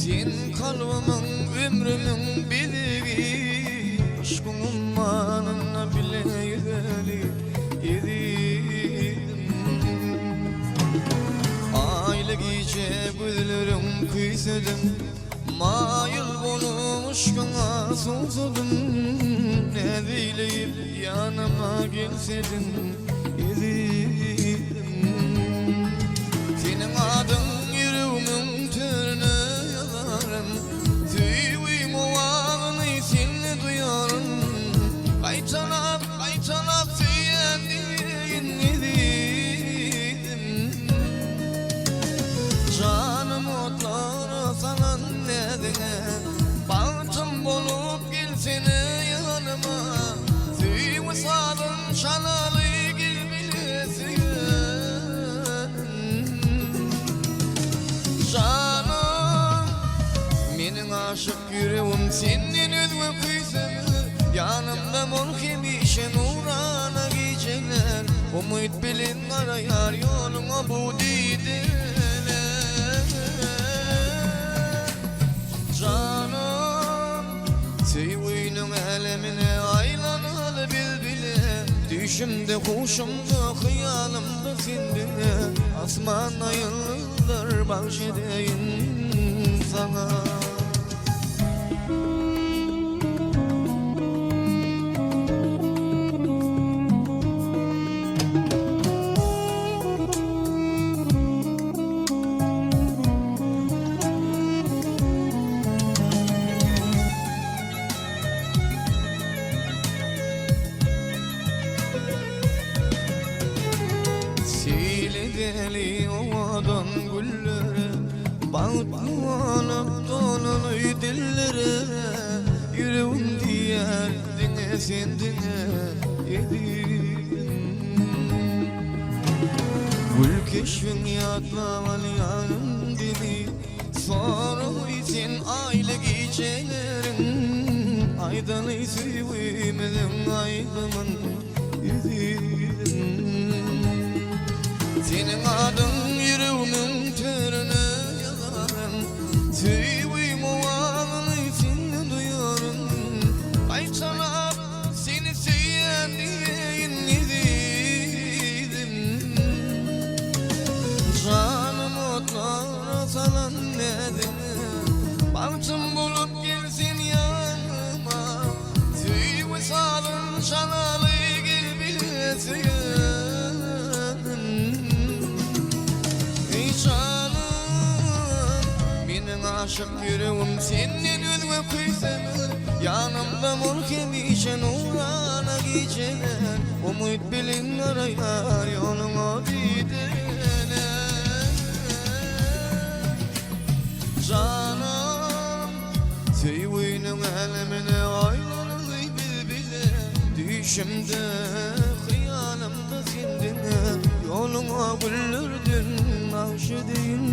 Sen kalbimın, ömrümün bilgi, aşkımın manına bile yedeli yedim. Aylı gece güllerim kıysedim, mayıl bolup aşkına susadım. Ne dileyip yanıma gelsedin yedim. Senin adın yüreğimin törüne yazarım, tüyüm ovağını senle duyarım. Kaytanap söyendiğin yedim. Canım otlara salan nedine, bahtım bolup gelsene yanıma. Tüyü sadın şanalı gel bilesin. Canım, menin aşık yüreğim senin özüme kıysa. Yanımda mulkimişe nurana geceler, umut bilin arayar yoluma bu dideler. Canım, sevginin elemine aylanalı bilbile, düşümde kuşumda hıyalımda sendine. Asmana yıldızlar bahşedeyim sana. Deli ovadan güllere, bağlanıp dolanıy dillere. Yüreğim diyerdine sendine yedim. Gül keşfin yatlaman yanım dili, sarıy sen aylı gecelerin. Aydanı sevmedim aydımın yedim. Senin adın yüreğimin törüne yazarım, tüyüm ovağını senle duyarım. Kaytanap seni sevdiğin yedim. Canım otlara salan nedime, bahtım bulup gelsin yanıma. Tüyü salın şanalı gel bilesin. Aşık yüreğim senin özüme kıysa. Yanımda mulkimişe nurana geceler, umut bilin arayar yoluna dideler. Canım, sevginin elemine ayrılığı bilbile, düşümde hıyalımda sendine. Yoluna güllerdin bahşedeyim